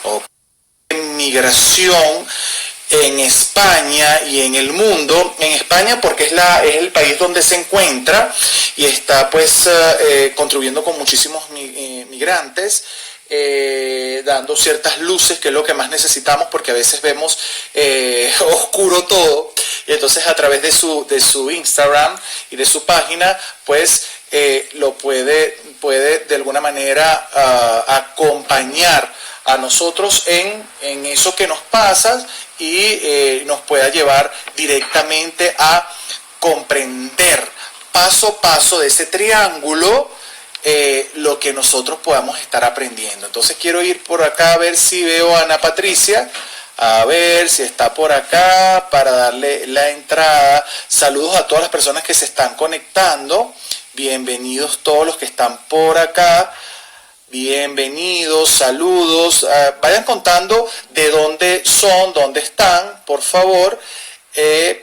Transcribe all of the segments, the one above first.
o migración en España y en el mundo. En España porque es el país donde se encuentra y está pues contribuyendo con muchísimos migrantes, dando ciertas luces, que es lo que más necesitamos, porque a veces vemos oscuro todo, y entonces a través de su Instagram y de su página pues lo puede de alguna manera acompañar a nosotros en eso que nos pasa y nos pueda llevar directamente a comprender paso a paso de ese triángulo lo que nosotros podamos estar aprendiendo. Entonces quiero ir por acá a ver si veo a Ana Patricia, a ver si está por acá para darle la entrada. Saludos a todas las personas que se están conectando, bienvenidos todos los que están por acá. Bienvenidos, saludos, vayan contando de dónde son, dónde están, por favor,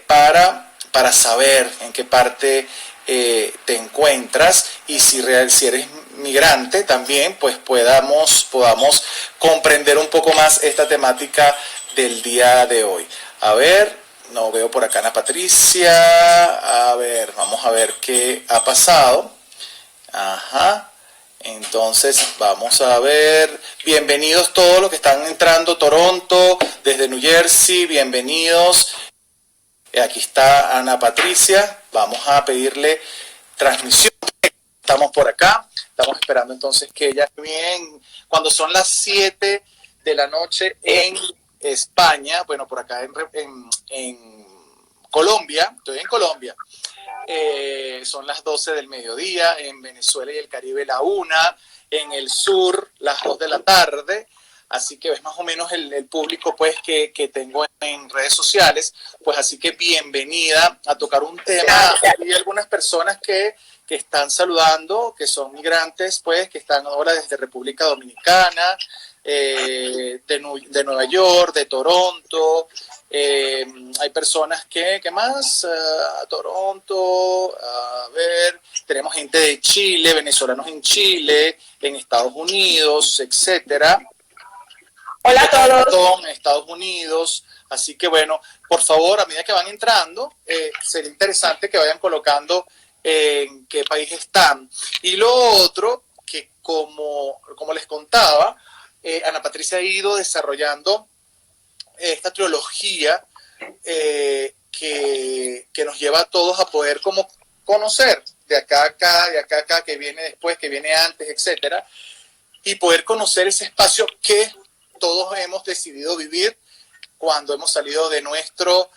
para saber en qué parte te encuentras, y si eres migrante también, pues podamos comprender un poco más esta temática del día de hoy. A ver, no veo por acá a Ana Patricia, a ver, vamos a ver qué ha pasado. Ajá. Entonces vamos a ver, bienvenidos todos los que están entrando, Toronto, desde New Jersey, bienvenidos. Aquí está Ana Patricia, vamos a pedirle transmisión, estamos por acá, estamos esperando entonces que ella bien, cuando son las 7 de la noche en España, bueno, por acá en Colombia, estoy en Colombia. Son las 12 del mediodía, en Venezuela y el Caribe la 1, en el sur las 2 de la tarde, así que es más o menos el público pues que tengo en redes sociales, pues así que bienvenida a tocar un tema. Hay algunas personas que están saludando, que son migrantes, pues que están ahora desde República Dominicana, de Nueva York, de Toronto. Hay personas ¿qué más? Toronto, a ver, tenemos gente de Chile, venezolanos en Chile, en Estados Unidos, etcétera. Hola a todos. En Estados Unidos, así que bueno, por favor, a medida que van entrando, sería interesante que vayan colocando en qué país están. Y lo otro, que como les contaba, Ana Patricia ha ido desarrollando esta trilogía que nos lleva a todos a poder como conocer de acá a acá, de acá a acá, que viene después, que viene antes, etcétera, y poder conocer ese espacio que todos hemos decidido vivir cuando hemos salido de nuestro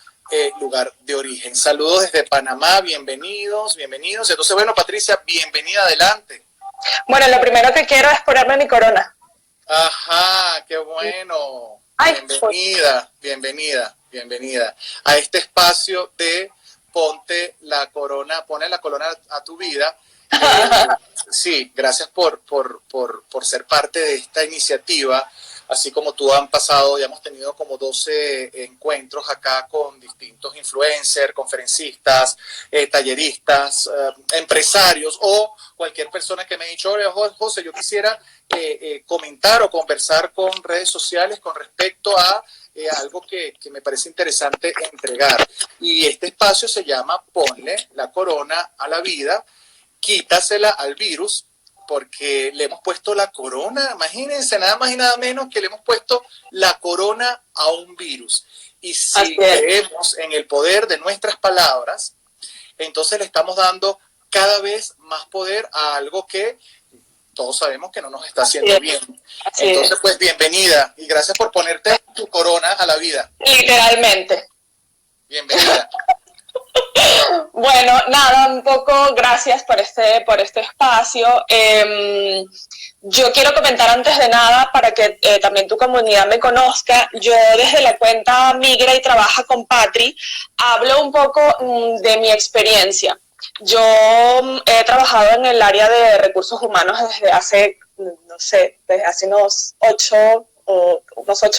lugar de origen. Saludos desde Panamá, bienvenidos. Entonces, bueno, Patricia, bienvenida, adelante. Bueno, lo primero que quiero es ponerme mi corona. Ajá, qué bueno. Bienvenida a este espacio de ponle la corona a tu vida. Sí, gracias por ser parte de esta iniciativa. Así como tú han pasado, ya hemos tenido como 12 encuentros acá con distintos influencers, conferencistas, talleristas, empresarios o cualquier persona que me ha dicho, oye, José, yo quisiera comentar o conversar con redes sociales con respecto a algo que me parece interesante entregar. Y este espacio se llama Ponle la corona a la vida, quítasela al virus, porque le hemos puesto la corona, imagínense, nada más y nada menos que le hemos puesto la corona a un virus. Y si creemos en el poder de nuestras palabras, entonces le estamos dando cada vez más poder a algo que todos sabemos que no nos está haciendo bien. Entonces, pues, bienvenida y gracias por ponerte tu corona a la vida. Literalmente. Bienvenida. Bueno, nada, un poco gracias por este espacio. Yo quiero comentar antes de nada para que también tu comunidad me conozca. Yo desde la cuenta Migra y Trabaja con Patri hablo un poco de mi experiencia. Yo he trabajado en el área de recursos humanos desde hace, no sé, desde hace unos 8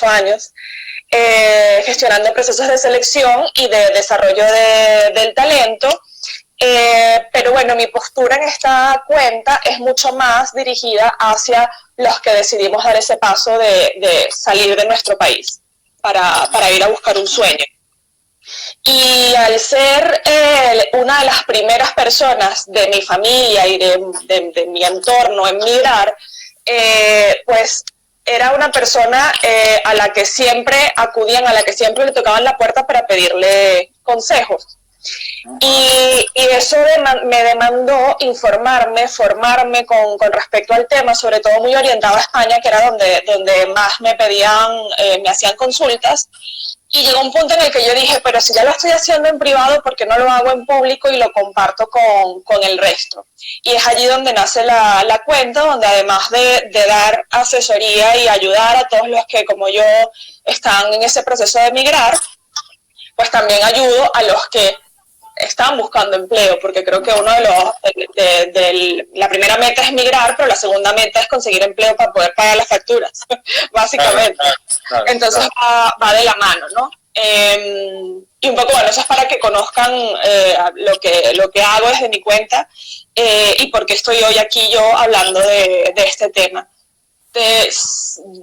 años, gestionando procesos de selección y de desarrollo del talento Pero bueno, mi postura en esta cuenta es mucho más dirigida hacia los que decidimos dar ese paso de salir de nuestro país para ir a buscar un sueño. Y al ser una de las primeras personas de mi familia y de mi entorno en migrar, pues era una persona a la que siempre acudían, a la que siempre le tocaban la puerta para pedirle consejos. Y eso me demandó informarme, formarme con respecto al tema, sobre todo muy orientado a España, que era donde más me pedían, me hacían consultas. Y llegó un punto en el que yo dije, pero si ya lo estoy haciendo en privado, ¿por qué no lo hago en público y lo comparto con el resto? Y es allí donde nace la cuenta, donde además de dar asesoría y ayudar a todos los que, como yo, están en ese proceso de emigrar, pues también ayudo a los que están buscando empleo, porque creo que uno la primera meta es migrar, pero la segunda meta es conseguir empleo para poder pagar las facturas, básicamente. Claro. Entonces va de la mano, ¿no? Y un poco, bueno, eso es para que conozcan lo que hago desde mi cuenta y por qué estoy hoy aquí yo hablando de este tema.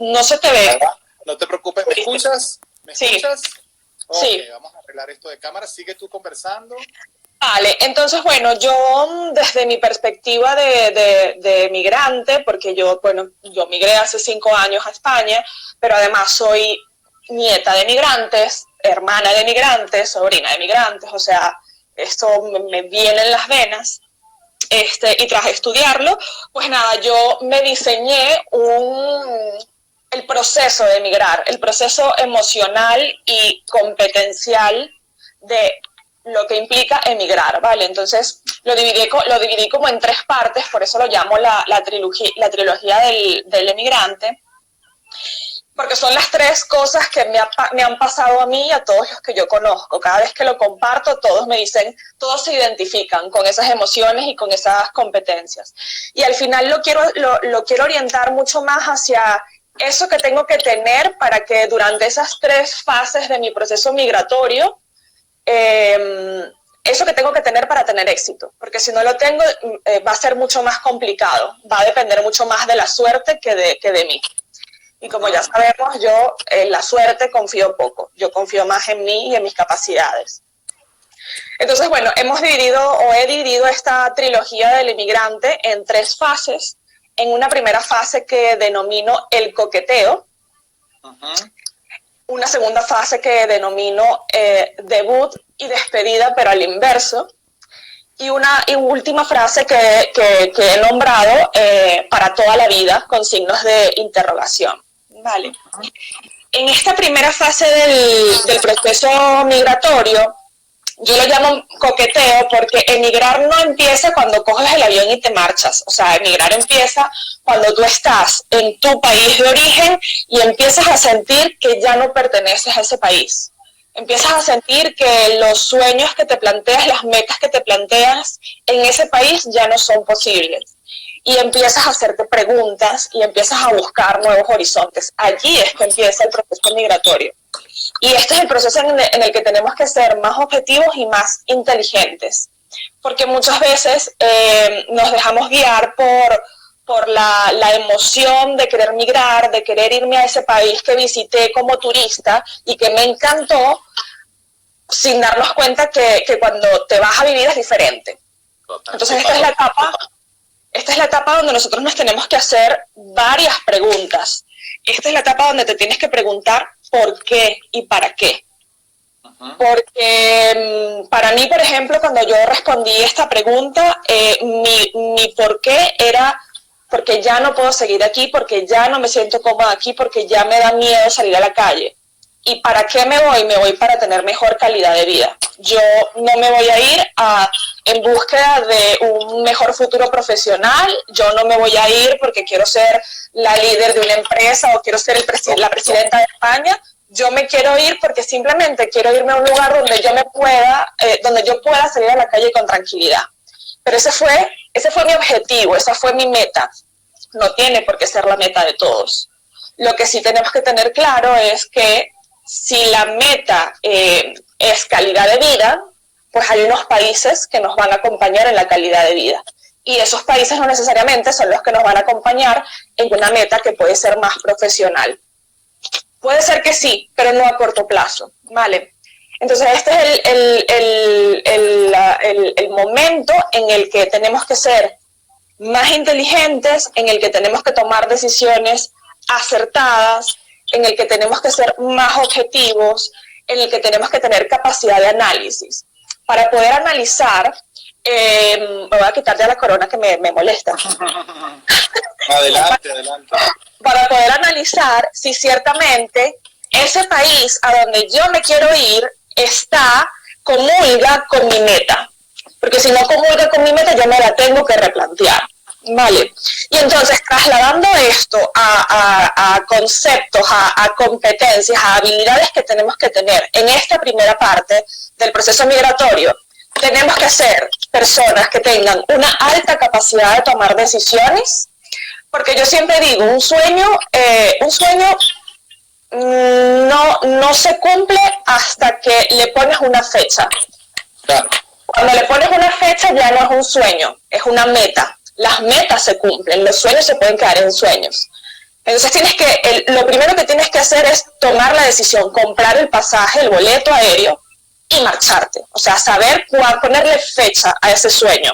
No se te ve. No te preocupes, ¿me escuchas? ¿Me escuchas? Sí. Okay, sí. Vamos a arreglar esto de cámara. Sigue tú conversando. Vale, entonces, bueno, yo desde mi perspectiva de migrante, porque yo migré hace 5 años a España, pero además soy nieta de migrantes, hermana de migrantes, sobrina de migrantes, o sea, esto me viene en las venas. Y tras estudiarlo, pues nada, yo me diseñé el proceso de emigrar, el proceso emocional y competencial de lo que implica emigrar, ¿vale? Entonces lo dividí como en 3 partes, por eso lo llamo la trilogía del emigrante, porque son las 3 cosas que me han pasado a mí y a todos los que yo conozco. Cada vez que lo comparto, todos me dicen, todos se identifican con esas emociones y con esas competencias. Y al final lo quiero orientar mucho más hacia eso que tengo que tener para que durante esas 3 fases de mi proceso migratorio, eso que tengo que tener para tener éxito, porque si no lo tengo va a ser mucho más complicado, va a depender mucho más de la suerte que de mí. Y como ya sabemos, yo en la suerte confío poco, yo confío más en mí y en mis capacidades. Entonces, bueno, he dividido esta trilogía del inmigrante en 3 fases. En una primera fase que denomino el coqueteo, una segunda fase que denomino debut y despedida, pero al inverso, y una última frase que he nombrado para toda la vida, con signos de interrogación. Vale. En esta primera fase del proceso migratorio, yo lo llamo coqueteo porque emigrar no empieza cuando coges el avión y te marchas. O sea, emigrar empieza cuando tú estás en tu país de origen y empiezas a sentir que ya no perteneces a ese país. Empiezas a sentir que los sueños que te planteas, las metas que te planteas en ese país ya no son posibles. Y empiezas a hacerte preguntas y empiezas a buscar nuevos horizontes. Allí es que empieza el proceso migratorio. Y este es el proceso en el que tenemos que ser más objetivos y más inteligentes, porque muchas veces nos dejamos guiar por la emoción de querer migrar, de querer irme a ese país que visité como turista y que me encantó, sin darnos cuenta que cuando te vas a vivir es diferente. Entonces esta es la etapa donde nosotros nos tenemos que hacer varias preguntas. Esta es la etapa donde te tienes que preguntar por qué y para qué. Porque para mí, por ejemplo, cuando yo respondí esta pregunta, mi por qué era porque ya no puedo seguir aquí, porque ya no me siento cómoda aquí, porque ya me da miedo salir a la calle. ¿Y para qué me voy? Me voy para tener mejor calidad de vida. Yo no me voy a ir en búsqueda de un mejor futuro profesional, yo no me voy a ir porque quiero ser la líder de una empresa o quiero ser la presidenta de España. Yo me quiero ir porque simplemente quiero irme a un lugar donde yo pueda salir a la calle con tranquilidad. Pero ese fue mi objetivo, esa fue mi meta. No tiene por qué ser la meta de todos. Lo que sí tenemos que tener claro es que si la meta es calidad de vida, pues hay unos países que nos van a acompañar en la calidad de vida. Y esos países no necesariamente son los que nos van a acompañar en una meta que puede ser más profesional. Puede ser que sí, pero no a corto plazo, ¿vale? Entonces este es el momento en el que tenemos que ser más inteligentes, en el que tenemos que tomar decisiones acertadas, en el que tenemos que ser más objetivos, en el que tenemos que tener capacidad de análisis. Para poder analizar, me voy a quitar ya la corona que me molesta. Adelante. Para poder analizar si ciertamente ese país a donde yo me quiero ir comulga con mi meta. Porque si no comulga con mi meta, yo me la tengo que replantear. Vale. Y entonces, trasladando esto a conceptos, a competencias, a habilidades que tenemos que tener en esta primera parte del proceso migratorio, tenemos que ser personas que tengan una alta capacidad de tomar decisiones, porque yo siempre digo, un sueño no se cumple hasta que le pones una fecha. Claro. Cuando le pones una fecha ya no es un sueño, es una meta. Las metas se cumplen, los sueños se pueden quedar en sueños. Entonces lo primero que tienes que hacer es tomar la decisión, comprar el pasaje, el boleto aéreo y marcharte. O sea, saber ponerle fecha a ese sueño,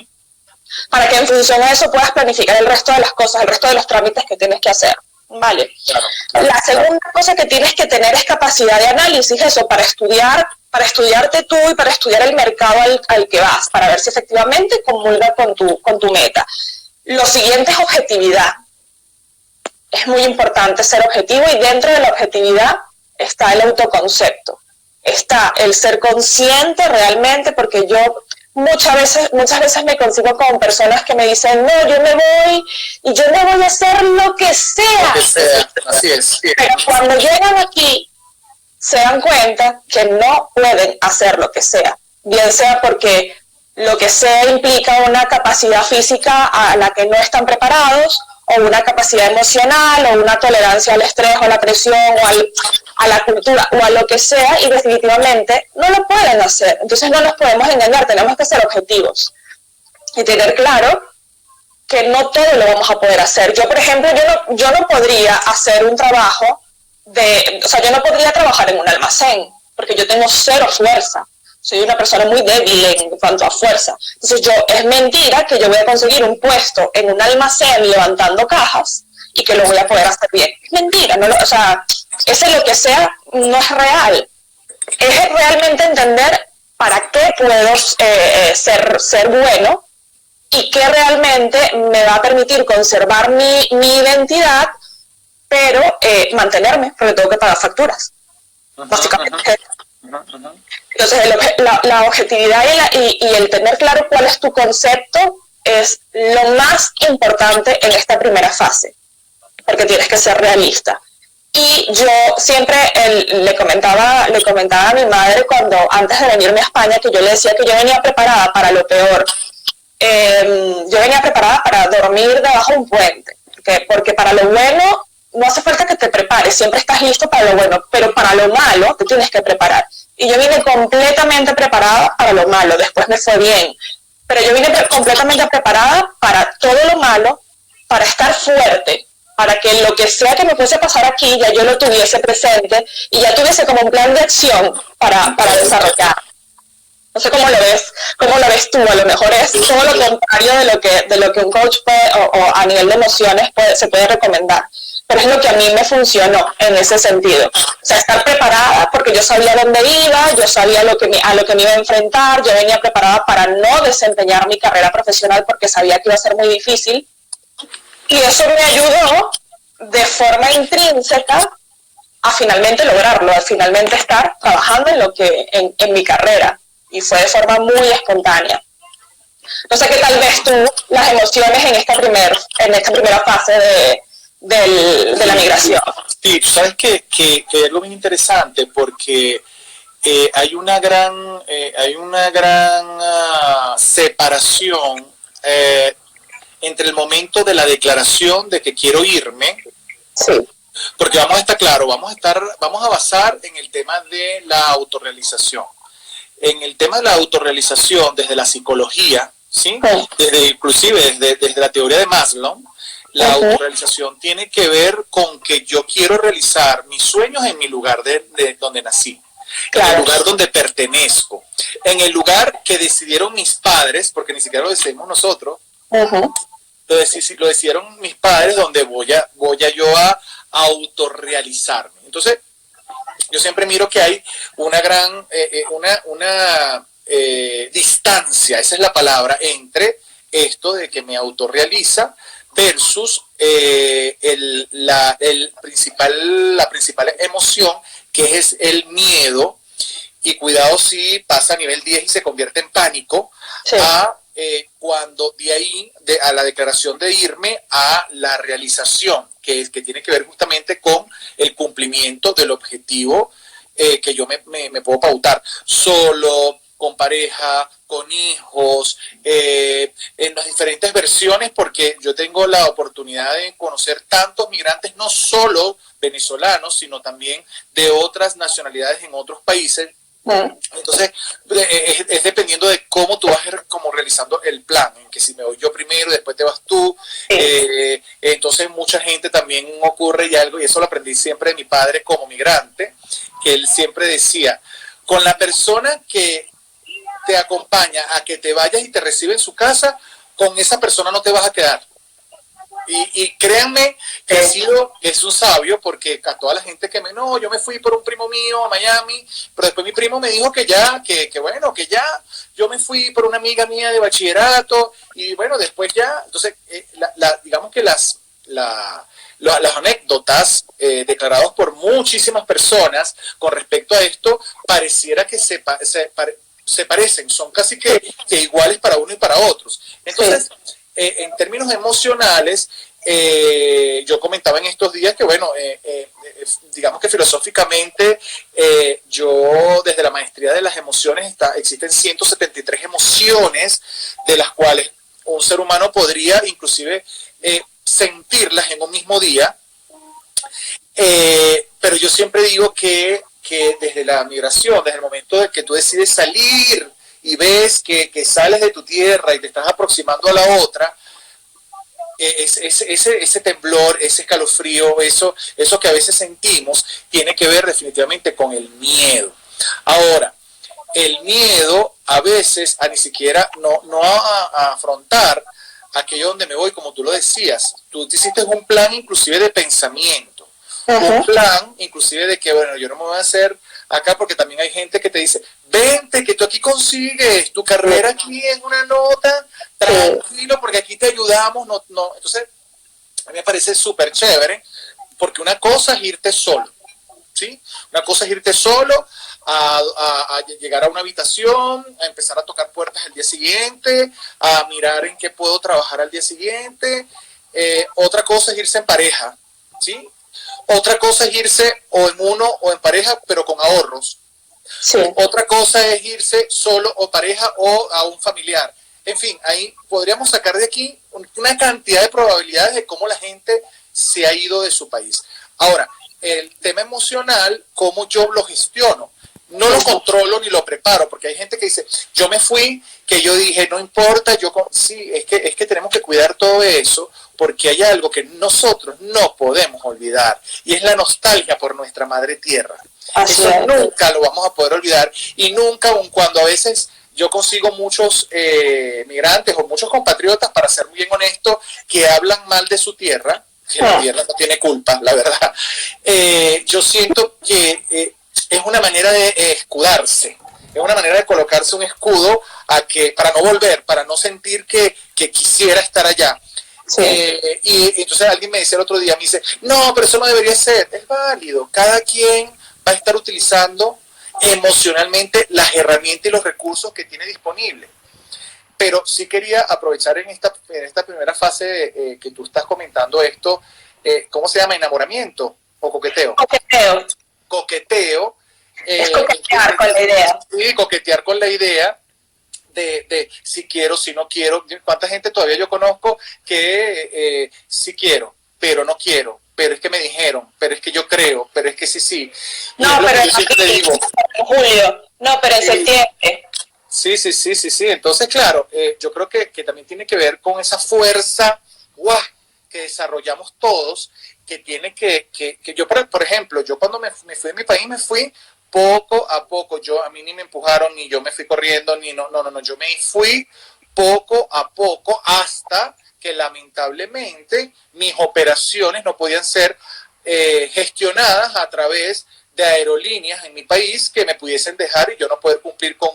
para que en función de eso puedas planificar el resto de las cosas, el resto de los trámites que tienes que hacer. Vale. Claro. La segunda cosa que tienes que tener es capacidad de análisis, eso, para estudiarte tú y para estudiar el mercado al que vas, para ver si efectivamente comulga con tu meta. Lo siguiente es objetividad. Es muy importante ser objetivo, y dentro de la objetividad está el autoconcepto. Está el ser consciente realmente, porque yo muchas veces me consigo con personas que me dicen, no, yo me voy y yo me voy a hacer lo que sea. Así es. Pero cuando llegan aquí, se dan cuenta que no pueden hacer lo que sea. Bien sea porque lo que sea implica una capacidad física a la que no están preparados, o una capacidad emocional, o una tolerancia al estrés, o a la presión, o a la cultura, o a lo que sea, y definitivamente no lo pueden hacer. Entonces no nos podemos engañar, tenemos que ser objetivos y tener claro que no todo lo vamos a poder hacer. Yo, por ejemplo, yo no podría hacer un trabajo yo no podría trabajar en un almacén, porque yo tengo cero fuerza. Soy una persona muy débil en cuanto a fuerza. Entonces es mentira que yo voy a conseguir un puesto en un almacén levantando cajas y que lo voy a poder hacer bien. Es mentira, ese lo que sea no es real. Es realmente entender para qué puedo ser bueno y qué realmente me va a permitir conservar mi identidad, pero mantenerme, porque tengo que pagar facturas. Básicamente. Entonces, la objetividad y el tener claro cuál es tu concepto es lo más importante en esta primera fase, porque tienes que ser realista. Y yo siempre le comentaba a mi madre antes de venirme a España, que yo le decía que yo venía preparada para lo peor. Yo venía preparada para dormir debajo de un puente, porque para lo bueno no hace falta que te prepares, siempre estás listo para lo bueno, pero para lo malo te tienes que preparar. Y yo vine completamente preparada para lo malo, después me fue bien, pero yo vine completamente preparada para todo lo malo, para estar fuerte, para que lo que sea que me fuese a pasar aquí, ya yo lo tuviese presente y ya tuviese como un plan de acción para desarrollar. No sé cómo lo ves tú, a lo mejor es todo lo contrario de lo que un coach puede, o a nivel de emociones se puede recomendar. Pero es lo que a mí me funcionó en ese sentido. O sea, estar preparada, porque yo sabía dónde iba, yo sabía a lo que me iba a enfrentar, yo venía preparada para no desempeñar mi carrera profesional porque sabía que iba a ser muy difícil. Y eso me ayudó de forma intrínseca a finalmente lograrlo, a finalmente estar trabajando en mi carrera. Y fue de forma muy espontánea. No sé qué tal ves tú las emociones en esta primera fase de la migración. Sí, tú sabes que hay algo bien interesante, porque hay una gran separación entre el momento de la declaración de que quiero irme. Sí. Porque vamos a estar claro, vamos a basar en el tema de la autorrealización. en el tema de la autorrealización desde la psicología, ¿sí? Inclusive desde la teoría de Maslow, la autorrealización tiene que ver con que yo quiero realizar mis sueños en mi lugar de donde nací, en el lugar donde pertenezco, en el lugar que decidieron mis padres, porque ni siquiera lo decidimos nosotros, lo decidieron mis padres, donde voy a yo a autorrealizarme. Entonces, yo siempre miro que hay una gran, una distancia, esa es la palabra, entre esto de que me autorrealiza versus la principal emoción, que es el miedo, y cuidado si pasa a nivel 10 y se convierte en pánico, cuando de ahí, a la declaración de irme a la realización, que tiene que ver justamente con el cumplimiento del objetivo que yo me puedo pautar, solo, con pareja, con hijos, en las diferentes versiones, porque yo tengo la oportunidad de conocer tantos migrantes, no solo venezolanos, sino también de otras nacionalidades en otros países. Entonces, es dependiendo de cómo tú vas como realizando el plan, en que si me voy yo primero y después te vas tú. Entonces, mucha gente también ocurre y algo, y eso lo aprendí siempre de mi padre como migrante, que él siempre decía, con la persona que te acompaña a que te vayas y te recibe en su casa, con esa persona no te vas a quedar. Y créanme que es un sabio, porque a toda la gente no, yo me fui por un primo mío a Miami, pero después mi primo me dijo que ya yo me fui por una amiga mía de bachillerato, y bueno, después ya, entonces, digamos que las anécdotas declaradas por muchísimas personas con respecto a esto, pareciera que se parecen, son casi que iguales para uno y para otros. Entonces, en términos emocionales, yo comentaba en estos días que, bueno, digamos que filosóficamente, yo desde la maestría de las emociones, existen 173 emociones, de las cuales un ser humano podría inclusive sentirlas en un mismo día, pero yo siempre digo que desde la migración, desde el momento de que tú decides salir y ves que sales de tu tierra y te estás aproximando a la otra, ese temblor, ese escalofrío, eso que a veces sentimos, tiene que ver definitivamente con el miedo. Ahora, el miedo a veces ni siquiera no a afrontar aquello donde me voy, como tú lo decías, tú te hiciste un plan inclusive de pensamiento, un plan inclusive de que, bueno, yo no me voy a hacer acá, porque también hay gente que te dice, vente, que tú aquí consigues, tu carrera aquí es una nota, tranquilo, porque aquí te ayudamos, no. Entonces, a mí me parece súper chévere, porque una cosa es irte solo, ¿sí? Una cosa es irte solo a llegar a una habitación, a empezar a tocar puertas el día siguiente, a mirar en qué puedo trabajar al día siguiente. Otra cosa es irse en pareja, ¿sí? Otra cosa es irse o en uno o en pareja, pero con ahorros. Otra cosa es irse solo o pareja o a un familiar. En fin, ahí podríamos sacar de aquí una cantidad de probabilidades de cómo la gente se ha ido de su país. Ahora, el tema emocional, ¿cómo yo lo gestiono? No lo controlo ni lo preparo, porque hay gente que dice, yo me fui, que yo dije, no importa, sí, es que tenemos que cuidar todo eso, porque hay algo que nosotros no podemos olvidar, y es la nostalgia por nuestra madre tierra. Eso nunca lo vamos a poder olvidar, y nunca, aun cuando a veces yo consigo muchos migrantes o muchos compatriotas, para ser bien honesto, que hablan mal de su tierra, que la tierra no tiene culpa, la verdad. Yo siento que es una manera de escudarse, es una manera de colocarse un escudo para no volver, para no sentir que quisiera estar allá. Y entonces alguien me dice el otro día, me dice, no, pero eso no debería ser. Es válido, cada quien va a estar utilizando emocionalmente las herramientas y los recursos que tiene disponibles. Pero sí quería aprovechar en esta primera fase que tú estás comentando esto, ¿cómo se llama? ¿Enamoramiento o coqueteo? Coqueteo. Es coquetear con la idea. Sí, coquetear con la idea de si quiero, si no quiero. ¿Cuánta gente todavía yo conozco que sí quiero, pero no quiero? Pero es que me dijeron, pero es que yo creo, pero es que sí. No, pero yo siempre digo, Julio, No, pero en septiembre. Sí, sí, sí, sí, sí. Entonces, claro, yo creo que también tiene que ver con esa fuerza ¡guau! Que desarrollamos todos, que tiene que yo, por ejemplo, yo cuando me fui de mi país, me fui poco a poco. A mí ni me empujaron, ni yo me fui corriendo, ni no, yo me fui poco a poco hasta que lamentablemente mis operaciones no podían ser gestionadas a través de aerolíneas en mi país que me pudiesen dejar y yo no poder cumplir con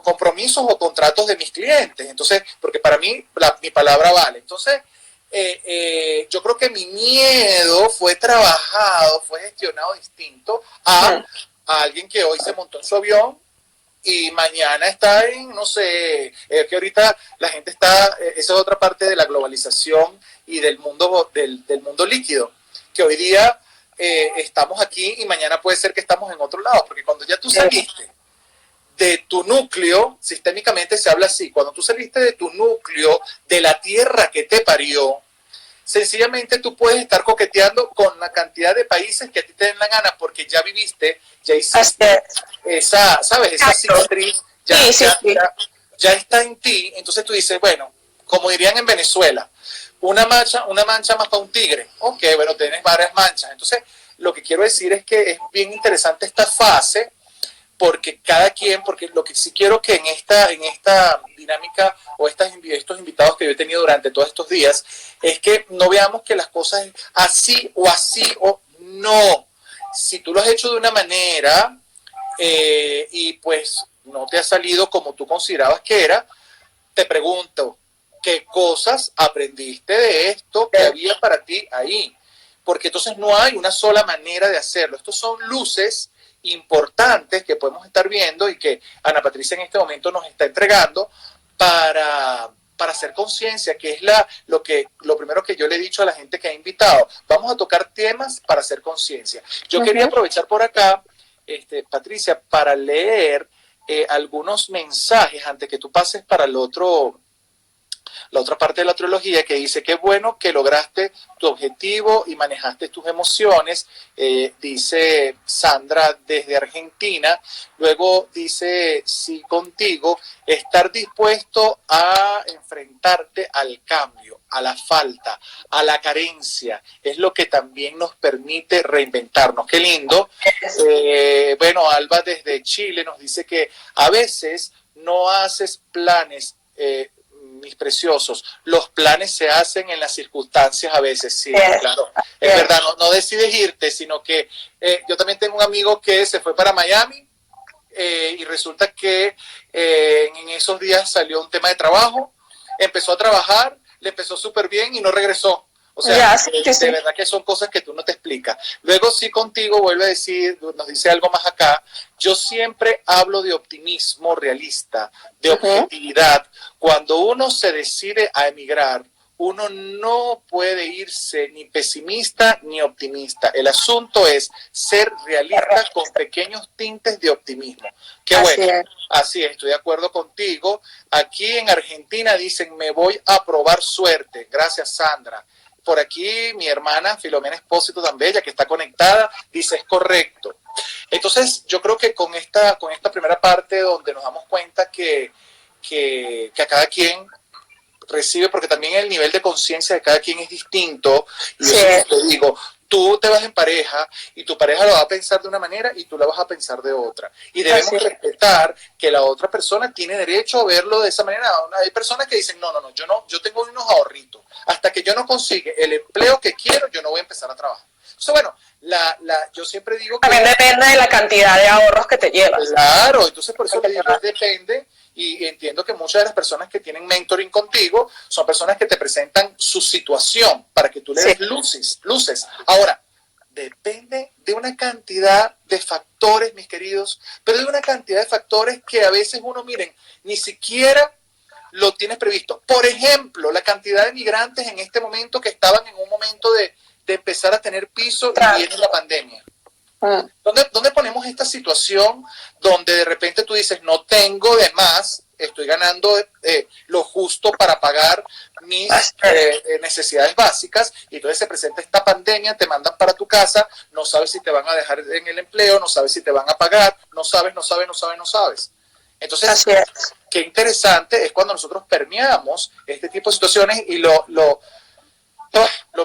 compromisos o contratos de mis clientes. Entonces, porque para mí mi palabra vale. Entonces, yo creo que mi miedo fue trabajado, fue gestionado distinto a alguien que hoy se montó en su avión y mañana está en, no sé, que ahorita la gente está, esa es otra parte de la globalización y del mundo líquido, que hoy día estamos aquí y mañana puede ser que estamos en otro lado, porque cuando ya tú saliste de tu núcleo, sistémicamente se habla así, cuando tú saliste de tu núcleo, de la tierra que te parió, sencillamente tú puedes estar coqueteando con la cantidad de países que a ti te den la gana, porque ya viviste, ya hiciste esa, ¿sabes? Esa cicatriz, ya está en ti. Entonces tú dices, bueno, como dirían en Venezuela, una mancha más para un tigre. Ok, bueno, tienes varias manchas. Entonces, lo que quiero decir es que es bien interesante esta fase, porque cada quien, porque lo que sí quiero que en esta dinámica o estos invitados que yo he tenido durante todos estos días, es que no veamos que las cosas así o no. Si tú lo has hecho de una manera y pues no te ha salido como tú considerabas que era, te pregunto, ¿qué cosas aprendiste de esto que había para ti ahí? Porque entonces no hay una sola manera de hacerlo. Estos son luces importantes que podemos estar viendo y que Ana Patricia en este momento nos está entregando para hacer conciencia, que es lo primero que yo le he dicho a la gente que ha invitado. Vamos a tocar temas para hacer conciencia. Yo quería aprovechar por acá, Patricia, para leer algunos mensajes antes que tú pases para la otra parte de la trilogía, que dice: qué bueno que lograste tu objetivo y manejaste tus emociones, dice Sandra desde Argentina. Luego dice: sí, contigo, estar dispuesto a enfrentarte al cambio, a la falta, a la carencia, es lo que también nos permite reinventarnos. Qué lindo. Bueno, Alba desde Chile nos dice que a veces no haces planes, mis preciosos, los planes se hacen en las circunstancias a veces, sí, claro, es verdad, no decides irte, sino que yo también tengo un amigo que se fue para Miami y resulta que en esos días salió un tema de trabajo, empezó a trabajar, le empezó súper bien y no regresó. O sea, de verdad que son cosas que tú no te explicas. Luego sí, contigo vuelve a decir, nos dice algo más acá: yo siempre hablo de optimismo realista, de objetividad. Cuando uno se decide a emigrar, uno no puede irse ni pesimista ni optimista. El asunto es ser realista con pequeños tintes de optimismo. Qué bueno. Así es, estoy de acuerdo contigo. Aquí en Argentina dicen: me voy a probar suerte. Gracias, Sandra. Por aquí mi hermana Filomena Espósito, tan bella, que está conectada, dice: es correcto. Entonces yo creo que con esta primera parte, donde nos damos cuenta que a cada quien recibe, porque también el nivel de conciencia de cada quien es distinto, y eso es lo que te digo, tú te vas en pareja y tu pareja lo va a pensar de una manera y tú la vas a pensar de otra, y debemos respetar que la otra persona tiene derecho a verlo de esa manera. Hay personas que dicen: no, yo tengo unos ahorritos, hasta que yo no consiga el empleo que quiero, yo no voy a empezar a trabajar. Entonces, bueno, yo siempre digo que también depende de la cantidad de ahorros que te llevas. Claro, entonces por eso te digo, depende. Y entiendo que muchas de las personas que tienen mentoring contigo son personas que te presentan su situación para que tú le des luces. Ahora, depende de una cantidad de factores, mis queridos, pero de una cantidad de factores que a veces uno, miren, ni siquiera lo tienes previsto. Por ejemplo, la cantidad de migrantes en este momento que estaban en un momento de empezar a tener piso y viene la pandemia. ¿Dónde ponemos esta situación donde de repente tú dices: no tengo de más estoy ganando lo justo para pagar mis necesidades básicas, y entonces se presenta esta pandemia, te mandan para tu casa, no sabes si te van a dejar en el empleo, no sabes si te van a pagar, no sabes. Entonces, qué interesante es cuando nosotros permeamos este tipo de situaciones, y lo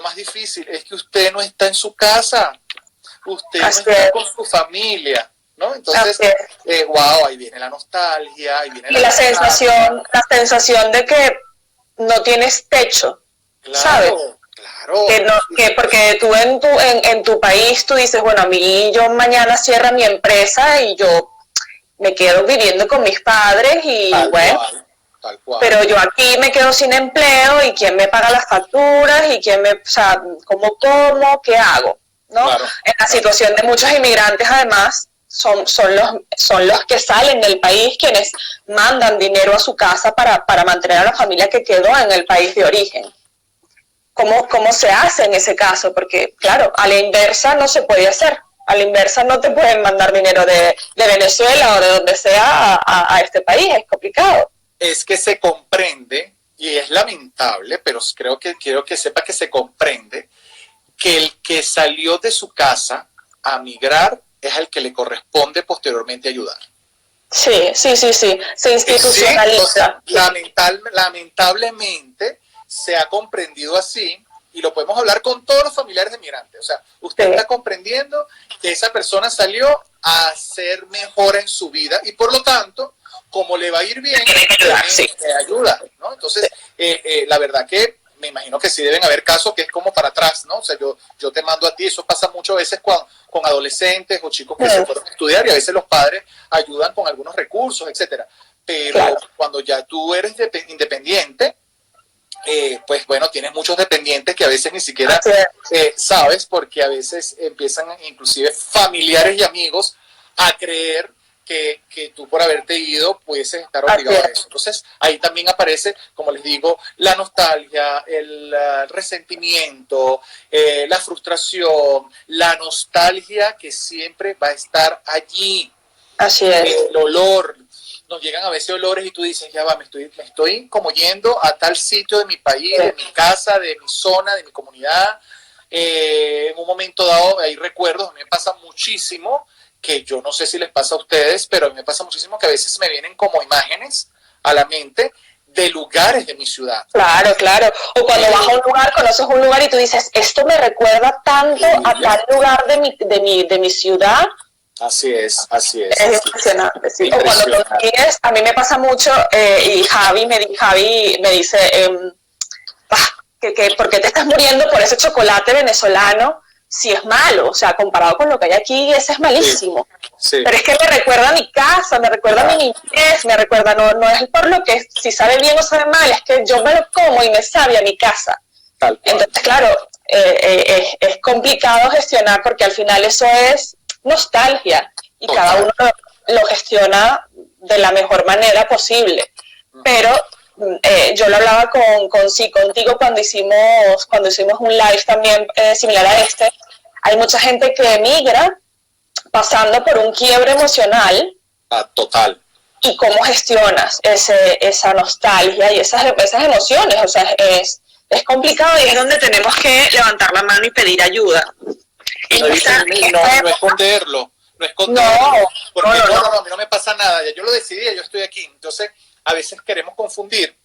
más difícil es que usted no está en su casa, usted no está con su familia, ¿no? Entonces, wow, ahí viene la nostalgia, ahí viene la sensación de que no tienes techo, claro, ¿sabes? Claro. Porque tú en tu país tú dices, bueno, a mí yo mañana cierra mi empresa y yo me quedo viviendo con mis padres y tal cual. Pero yo aquí me quedo sin empleo, y quién me paga las facturas, y cómo como, qué hago, ¿no? Claro, en la situación de muchos inmigrantes, además, son los que salen del país quienes mandan dinero a su casa para mantener a la familia que quedó en el país de origen. ¿Cómo se hace en ese caso? Porque, claro, a la inversa no se puede hacer. A la inversa no te pueden mandar dinero de Venezuela o de donde sea a este país, es complicado. Es que se comprende, y es lamentable, pero quiero que sepa que se comprende, que el que salió de su casa a migrar es al que le corresponde posteriormente ayudar. Sí, se institucionaliza. Sí, lamentablemente se ha comprendido así, y lo podemos hablar con todos los familiares de migrantes. O sea, usted está comprendiendo que esa persona salió a ser mejor en su vida, y por lo tanto, como le va a ir bien, ayuda, ¿no? Entonces, la verdad que me imagino que sí deben haber casos que es como para atrás, ¿no? O sea, yo te mando a ti, eso pasa muchas veces con adolescentes o chicos que se fueron a estudiar, y a veces los padres ayudan con algunos recursos, etcétera. Pero cuando ya tú eres independiente, pues bueno, tienes muchos dependientes que a veces ni siquiera sabes, porque a veces empiezan inclusive familiares y amigos a creer que tú, por haberte ido, puedes estar obligado a eso. Entonces ahí también aparece, como les digo, la nostalgia, el resentimiento, la frustración, la nostalgia que siempre va a estar allí. Así es. El olor, nos llegan a veces olores y tú dices, ya va, me estoy como yendo a tal sitio de mi país, de mi casa, de mi zona, de mi comunidad. En un momento dado hay recuerdos, a mí me pasa muchísimo, que yo no sé si les pasa a ustedes, pero a mí me pasa muchísimo que a veces me vienen como imágenes a la mente de lugares de mi ciudad. Claro. O cuando vas a un lugar, conoces un lugar y tú dices, esto me recuerda tanto a tal lugar de mi ciudad. Así es. Es impresionante, sí. O cuando consigues, a mí me pasa mucho, y Javi me dice, ¿por qué te estás muriendo por ese chocolate venezolano si es malo? O sea, comparado con lo que hay aquí, ese es malísimo. Sí. Pero es que me recuerda a mi casa, me recuerda a mi niñez, me recuerda, no es por lo que si sabe bien o sabe mal, es que yo me lo como y me sabe a mi casa. Entonces, claro, es complicado gestionar, porque al final eso es nostalgia, y cada uno lo gestiona de la mejor manera posible. Pero yo lo hablaba contigo cuando hicimos un live también similar a este. Hay mucha gente que emigra pasando por un quiebre emocional. Total. ¿Y cómo gestionas esa nostalgia y esas emociones? O sea, es complicado, y es donde tenemos que levantar la mano y pedir ayuda. No esconderlo. Porque a mí no me pasa nada, ya yo lo decidí, yo estoy aquí. Entonces, a veces queremos confundir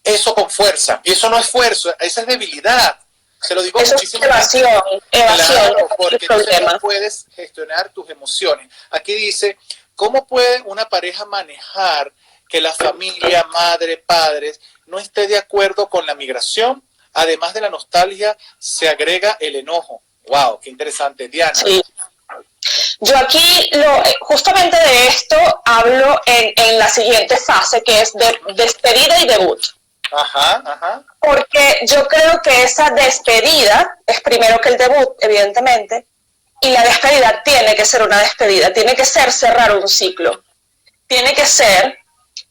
eso con fuerza, y eso no es fuerza, esa es debilidad. Se lo digo muchísimo. Evasión. Claro, porque no puedes gestionar tus emociones. Aquí dice, ¿cómo puede una pareja manejar que la familia, madre, padres, no esté de acuerdo con la migración? Además de la nostalgia, se agrega el enojo. ¡Wow! ¡Qué interesante! Diana. Sí. Yo aquí, justamente de esto, hablo en la siguiente fase, que es de despedida y debut. Ajá. Porque yo creo que esa despedida es primero que el debut, evidentemente, y la despedida tiene que ser una despedida, tiene que ser cerrar un ciclo, tiene que ser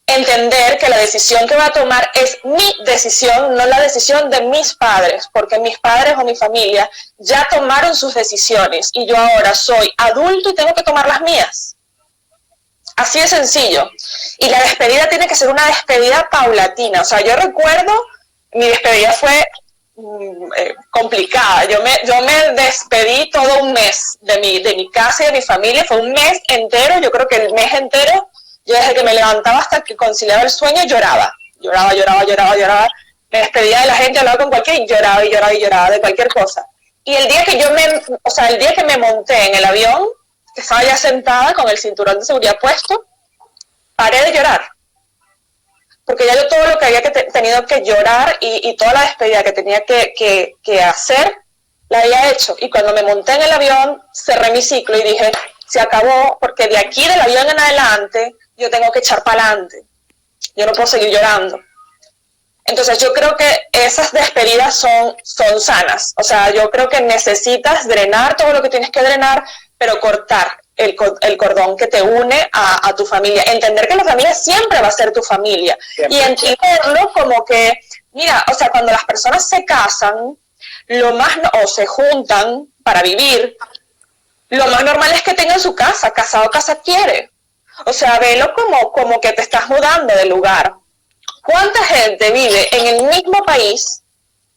entender que la decisión que va a tomar es mi decisión, no la decisión de mis padres, porque mis padres o mi familia ya tomaron sus decisiones y yo ahora soy adulto y tengo que tomar las mías. Así de sencillo. Y la despedida tiene que ser una despedida paulatina. O sea, yo recuerdo, mi despedida fue complicada. Yo me despedí todo un mes de mi casa y de mi familia. Fue un mes entero, yo creo que el mes entero, yo desde que me levantaba hasta que conciliaba el sueño lloraba. Lloraba. Me despedía de la gente, hablaba con cualquiera y lloraba de cualquier cosa. Y el día que el día que me monté en el avión, que estaba ya sentada con el cinturón de seguridad puesto, paré de llorar. Porque ya yo todo lo que había tenido que llorar y toda la despedida que tenía que hacer, la había hecho. Y cuando me monté en el avión, cerré mi ciclo y dije, se acabó, porque de aquí del avión en adelante, yo tengo que echar para adelante. Yo no puedo seguir llorando. Entonces yo creo que esas despedidas son sanas. O sea, yo creo que necesitas drenar todo lo que tienes que drenar, pero cortar el cordón que te une a tu familia. Entender que la familia siempre va a ser tu familia. Siempre. Y entenderlo como que, mira, o sea, cuando las personas se casan, o se juntan para vivir, lo más normal es que tengan su casa. Casado, casa quiere. O sea, velo como que te estás mudando de lugar. ¿Cuánta gente vive en el mismo país,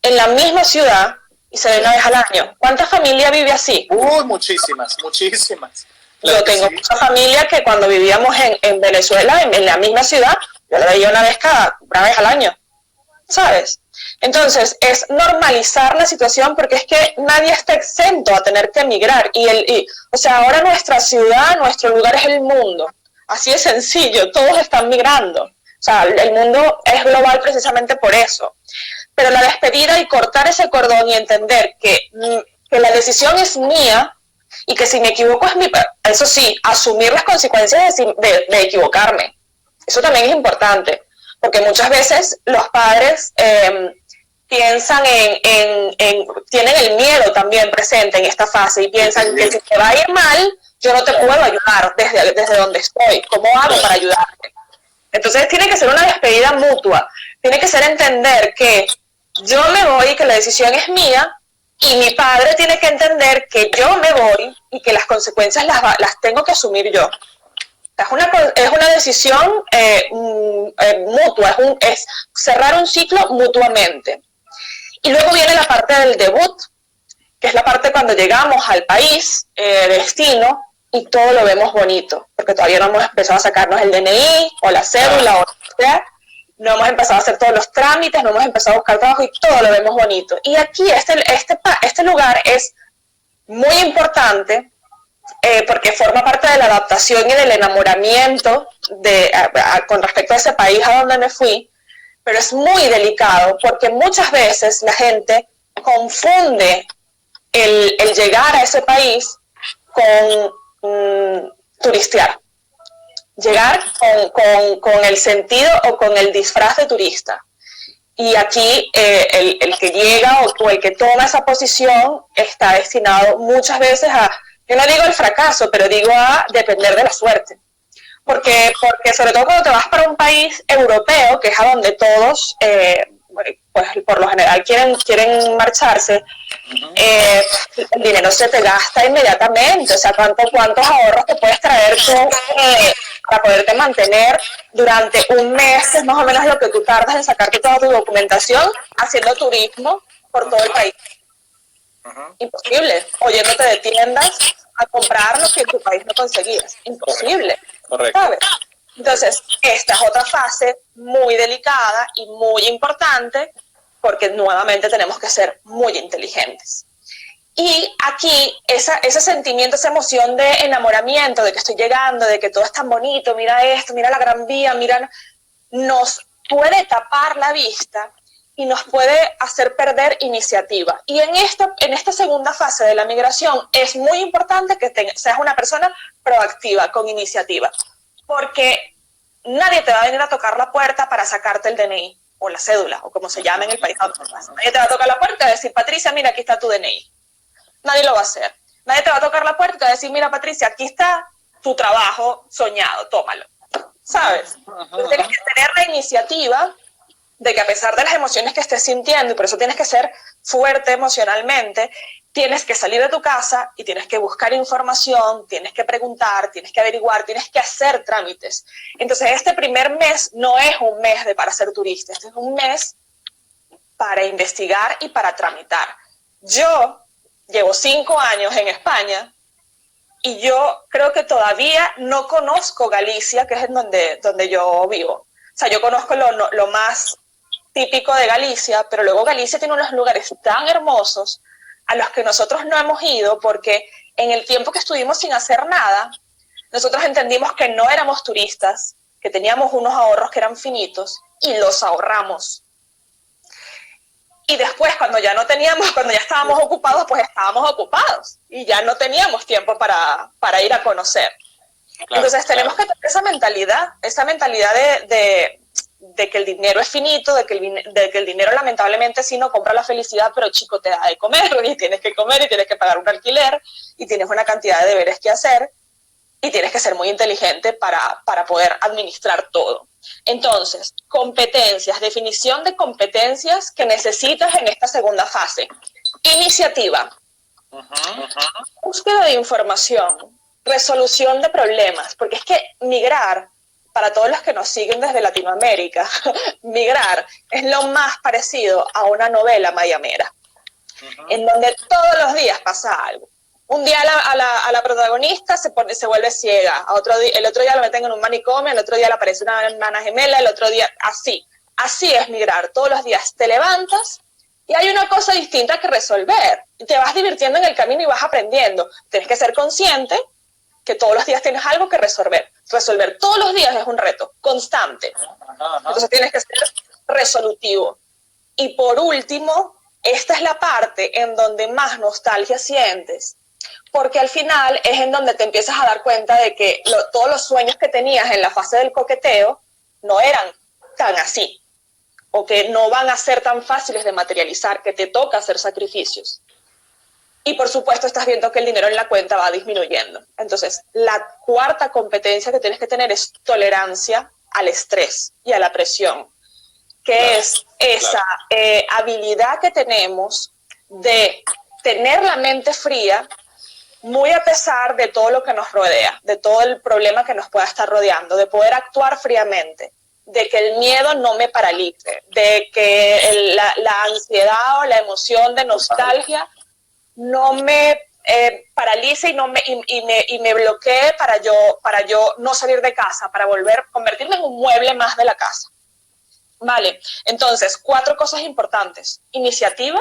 en la misma ciudad, y se ve una vez al año? ¿Cuánta familia vive así? Muchísimas. Claro, yo tengo mucha familia que cuando vivíamos en Venezuela, en la misma ciudad, yo la veía una vez al año, ¿sabes? Entonces, es normalizar la situación porque es que nadie está exento a tener que emigrar. O sea, ahora nuestra ciudad, nuestro lugar es el mundo. Así de sencillo, todos están migrando. O sea, el mundo es global precisamente por eso. Pero la despedida y cortar ese cordón y entender que la decisión es mía y que si me equivoco es eso sí, asumir las consecuencias de equivocarme. Eso también es importante, porque muchas veces los padres piensan tienen el miedo también presente en esta fase y piensan que si te va a ir mal, yo no te puedo ayudar desde donde estoy. ¿Cómo hago para ayudarte? Entonces tiene que ser una despedida mutua, tiene que ser entender que yo me voy y que la decisión es mía y mi padre tiene que entender que yo me voy y que las consecuencias las tengo que asumir yo. Es una decisión mutua, es cerrar un ciclo mutuamente. Y luego viene la parte del debut, que es la parte cuando llegamos al país, destino, y todo lo vemos bonito, porque todavía no hemos empezado a sacarnos el DNI o la cédula o sea, no hemos empezado a hacer todos los trámites, no hemos empezado a buscar trabajo y todo lo vemos bonito. Y aquí este lugar es muy importante porque forma parte de la adaptación y del enamoramiento con respecto a ese país a donde me fui, pero es muy delicado porque muchas veces la gente confunde el llegar a ese país con turistear, llegar con el sentido o con el disfraz de turista. Y aquí el que llega o el que toma esa posición está destinado muchas veces yo no digo el fracaso, pero digo a depender de la suerte. Porque sobre todo cuando te vas para un país europeo, que es a donde todos, pues por lo general quieren marcharse, el dinero se te gasta inmediatamente. O sea, ¿cuántos ahorros te puedes traer tú para poderte mantener durante un mes, que es más o menos lo que tú tardas en sacarte toda tu documentación, haciendo turismo por todo el país? Imposible, o yéndote de tiendas a comprar lo que en tu país no conseguías. Imposible. Correcto. ¿Sabes? Entonces, esta es otra fase muy delicada y muy importante porque nuevamente tenemos que ser muy inteligentes. Y aquí ese sentimiento, esa emoción de enamoramiento, de que estoy llegando, de que todo es tan bonito, mira esto, mira la Gran Vía, nos puede tapar la vista y nos puede hacer perder iniciativa. Y en esta segunda fase de la migración es muy importante que seas una persona proactiva, con iniciativa, porque nadie te va a venir a tocar la puerta para sacarte el DNI o la cédula, o como se llama en el país. Nadie te va a tocar la puerta y decir, Patricia, mira, aquí está tu DNI. Nadie lo va a hacer. Nadie te va a tocar la puerta y va a decir, mira, Patricia, aquí está tu trabajo soñado, tómalo. ¿Sabes? Entonces, tienes que tener la iniciativa de que a pesar de las emociones que estés sintiendo, y por eso tienes que ser fuerte emocionalmente, tienes que salir de tu casa y tienes que buscar información, tienes que preguntar, tienes que averiguar, tienes que hacer trámites. Entonces, este primer mes no es un mes para ser turista, este es un mes para investigar y para tramitar. Yo llevo 5 años en España y yo creo que todavía no conozco Galicia, que es en donde yo vivo. O sea, yo conozco lo más típico de Galicia, pero luego Galicia tiene unos lugares tan hermosos a los que nosotros no hemos ido porque en el tiempo que estuvimos sin hacer nada, nosotros entendimos que no éramos turistas, que teníamos unos ahorros que eran finitos y los ahorramos. Y después, cuando ya estábamos ocupados, pues estábamos ocupados y ya no teníamos tiempo para ir a conocer. Claro, entonces tenemos que tener esa mentalidad de que el dinero es finito, de que el dinero lamentablemente sí no compra la felicidad, pero chico, te da de comer y tienes que comer y tienes que pagar un alquiler y tienes una cantidad de deberes que hacer y tienes que ser muy inteligente para poder administrar todo. Entonces, competencias, definición de competencias que necesitas en esta segunda fase. Iniciativa, búsqueda de información, resolución de problemas, porque es que migrar, para todos los que nos siguen desde Latinoamérica, migrar es lo más parecido a una novela mayamera, en donde todos los días pasa algo. Un día a la protagonista se vuelve ciega, el otro día lo meten en un manicomio, el otro día le aparece una hermana gemela, el otro día así. Así es migrar, todos los días te levantas y hay una cosa distinta que resolver. Te vas divirtiendo en el camino y vas aprendiendo. Tienes que ser consciente que todos los días tienes algo que resolver. Resolver todos los días es un reto constante. Entonces tienes que ser resolutivo. Y por último, esta es la parte en donde más nostalgia sientes, porque al final es en donde te empiezas a dar cuenta de que todos los sueños que tenías en la fase del coqueteo no eran tan así, o que no van a ser tan fáciles de materializar, que te toca hacer sacrificios. Y por supuesto estás viendo que el dinero en la cuenta va disminuyendo. Entonces, la cuarta competencia que tienes que tener es tolerancia al estrés y a la presión, que es esa habilidad que tenemos de tener la mente fría, muy a pesar de todo lo que nos rodea, de todo el problema que nos pueda estar rodeando, de poder actuar fríamente, de que el miedo no me paralice, de que la ansiedad o la emoción de nostalgia no me paralice y me bloquee para yo no salir de casa, para convertirme en un mueble más de la casa. Vale, entonces, 4 cosas importantes: iniciativa,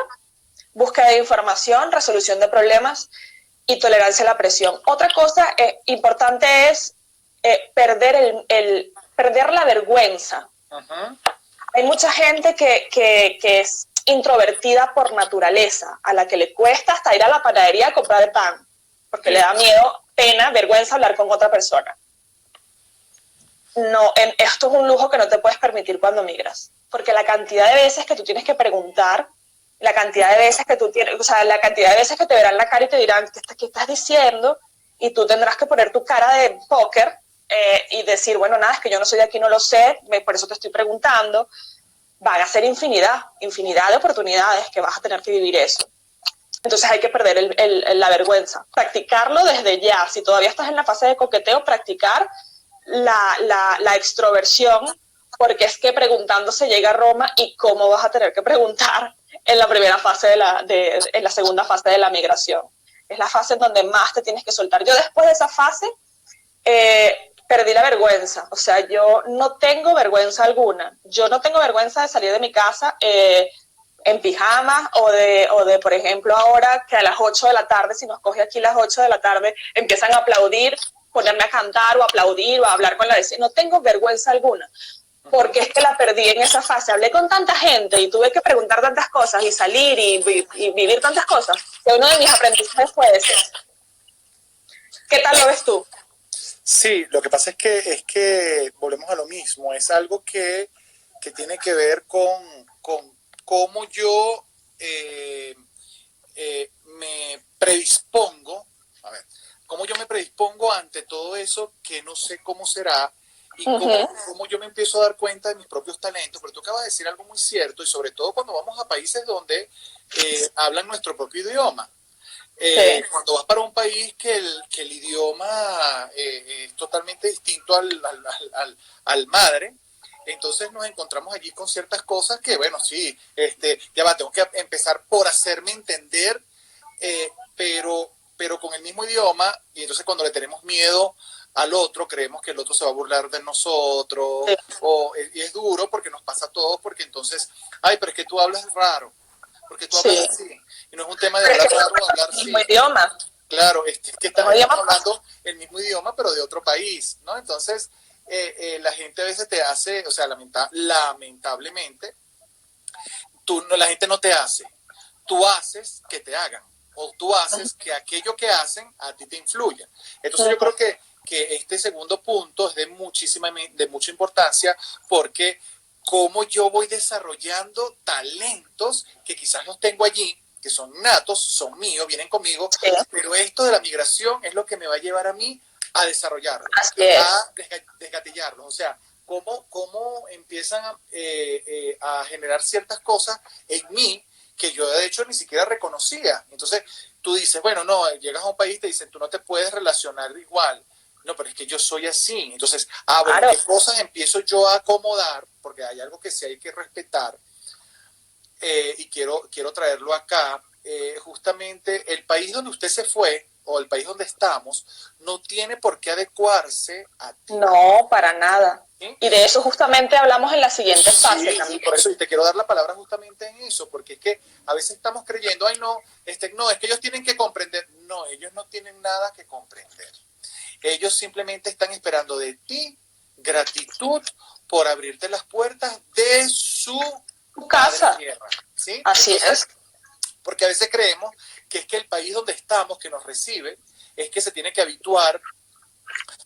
búsqueda de información, resolución de problemas y tolerancia a la presión. Otra cosa importante es perder la vergüenza. Hay mucha gente que es introvertida por naturaleza, a la que le cuesta hasta ir a la panadería a comprar el pan, porque le da miedo, pena, vergüenza hablar con otra persona. No, esto es un lujo que no te puedes permitir cuando migras, porque la cantidad de veces que tú tienes que preguntar, la cantidad de veces que la cantidad de veces que te verán la cara y te dirán, ¿qué estás diciendo? Y tú tendrás que poner tu cara de póker y decir, bueno, nada, es que yo no soy de aquí, no lo sé, por eso te estoy preguntando. Van a ser infinidad de oportunidades que vas a tener que vivir eso. Entonces hay que perder la vergüenza. Practicarlo desde ya. Si todavía estás en la fase de coqueteo, practicar la extroversión, porque es que preguntando se llega a Roma, y cómo vas a tener que preguntar en la primera fase en la segunda fase de la migración. Es la fase en donde más te tienes que soltar. Yo después de esa fase perdí la vergüenza. O sea, yo no tengo vergüenza alguna. Yo no tengo vergüenza de salir de mi casa en pijama o de, por ejemplo, ahora que a las 8 de la tarde, si nos coge aquí las 8 de la tarde, empiezan a aplaudir, ponerme a cantar o aplaudir o a hablar con la vecina. No tengo vergüenza alguna, porque es que la perdí en esa fase. Hablé con tanta gente y tuve que preguntar tantas cosas y salir y vivir tantas cosas, que uno de mis aprendizajes fue ese. ¿Qué tal lo ves tú? Sí, lo que pasa es que volvemos a lo mismo. Es algo que tiene que ver con cómo yo me predispongo, cómo yo me predispongo ante todo eso que no sé cómo será, y cómo yo me empiezo a dar cuenta de mis propios talentos, pero tengo acabas de decir algo muy cierto, y sobre todo cuando vamos a países donde hablan nuestro propio idioma. Sí. Cuando vas para un país que el idioma es totalmente distinto al madre, entonces nos encontramos allí con ciertas cosas que, bueno, sí, ya va, tengo que empezar por hacerme entender, pero con el mismo idioma, y entonces cuando le tenemos miedo al otro, creemos que el otro se va a burlar de nosotros, Sí. y es duro porque nos pasa a todos, porque entonces, ay, pero es que tú hablas raro, porque tú hablas Sí. así, y no es un tema de Pero es hablar que raro no o hablar es el así. mismo idioma. Claro, es que estamos Idioma. hablando el mismo idioma, pero de otro país, ¿no? Entonces, la gente a veces te hace, o sea, lamentablemente, la gente no te hace, tú haces que te hagan, o tú haces que aquello que hacen a ti te influya. Entonces yo creo que este segundo punto es de mucha importancia, porque como yo voy desarrollando talentos que quizás los tengo allí, que son natos, son míos, vienen conmigo, Sí. pero esto de la migración es lo que me va a llevar a mí a desarrollarlos, Así es. a desgatillarlos. O sea, cómo empiezan a generar ciertas cosas en mí que yo de hecho ni siquiera reconocía. Entonces tú dices, bueno, no, llegas a un país y te dicen, tú no te puedes relacionar igual. No, pero es que yo soy así. Entonces, bueno, Claro. ¿qué cosas empiezo yo a acomodar? Porque hay algo que sí hay que respetar, y quiero traerlo acá. Justamente el país donde usted se fue, o el país donde estamos, no tiene por qué adecuarse a ti. No, para nada. ¿Sí? Y de eso justamente hablamos en la siguiente fase Sí, también. por eso, y te quiero dar la palabra justamente en eso, porque es que a veces estamos creyendo, ay no, no, es que ellos tienen que comprender. No, ellos no tienen nada que comprender. Ellos simplemente están esperando de ti gratitud por abrirte las puertas de su casa. tierra, ¿sí? Así Entonces, es. porque a veces creemos que es que el país donde estamos, que nos recibe, es que se tiene que habituar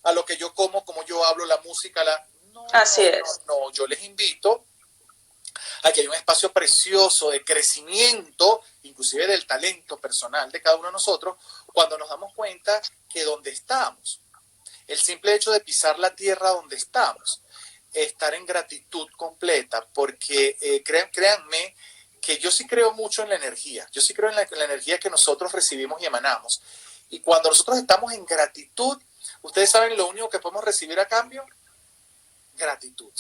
a lo que yo como yo hablo, la música, No, Así es. no, yo les invito a que hay un espacio precioso de crecimiento, inclusive del talento personal de cada uno de nosotros, cuando nos damos cuenta que donde estamos, el simple hecho de pisar la tierra donde estamos, estar en gratitud completa, porque créanme que yo sí creo mucho en la energía, yo sí creo en la energía que nosotros recibimos y emanamos, y cuando nosotros estamos en gratitud, ustedes saben lo único que podemos recibir a cambio, gratitud.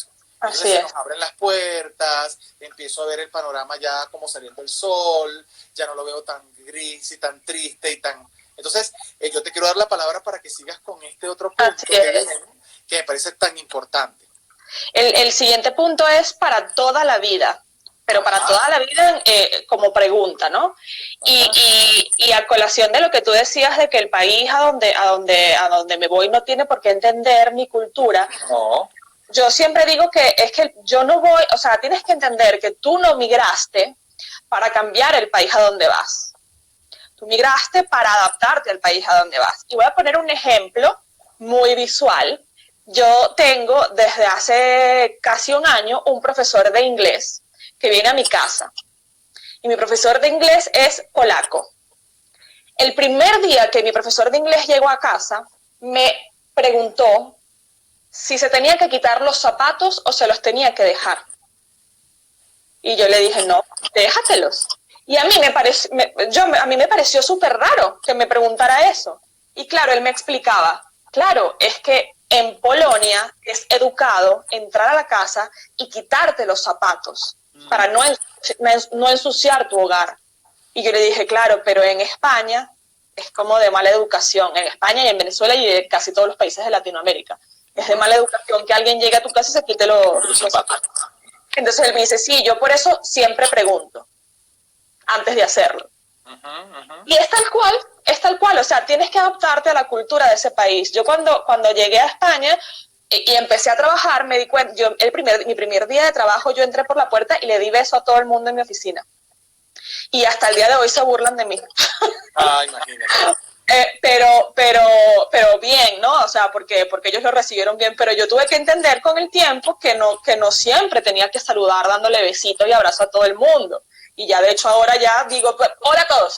Entonces se nos abren las puertas, empiezo a ver el panorama ya como saliendo el sol, ya no lo veo tan gris y tan triste y tan... Entonces, yo te quiero dar la palabra para que sigas con este otro punto que me parece tan importante. El siguiente punto es para toda la vida, pero para toda la vida como pregunta, ¿no? Y a colación de lo que tú decías de que el país a donde me voy no tiene por qué entender mi cultura. No. Yo siempre digo que es que yo no voy, o sea, tienes que entender que tú no migraste para cambiar el país a donde vas. Tú migraste para adaptarte al país a donde vas. Y voy a poner un ejemplo muy visual. Yo tengo desde hace casi un año un profesor de inglés que viene a mi casa. Y mi profesor de inglés es polaco. El primer día que mi profesor de inglés llegó a casa, me preguntó si se tenía que quitar los zapatos o se los tenía que dejar. Y yo le dije, no, déjatelos. Y a mí me pareció súper raro que me preguntara eso. Y claro, él me explicaba, claro, es que en Polonia es educado entrar a la casa y quitarte los zapatos para no ensuciar tu hogar. Y yo le dije, claro, pero en España es como de mala educación. En España y en Venezuela y en casi todos los países de Latinoamérica. Es de mala educación que alguien llegue a tu casa y se quite los zapatos. Entonces él me dice, sí, yo por eso siempre pregunto antes de hacerlo. Y es tal cual, o sea, tienes que adaptarte a la cultura de ese país. Yo cuando llegué a España y empecé a trabajar, me di cuenta, mi primer día de trabajo yo entré por la puerta y le di beso a todo el mundo en mi oficina. Y hasta el día de hoy se burlan de mí. Imagínate. Pero bien, ¿no? O sea, porque ellos lo recibieron bien, pero yo tuve que entender con el tiempo que no siempre tenía que saludar dándole besitos y abrazo a todo el mundo. Y ya de hecho ahora ya digo, hola a todos.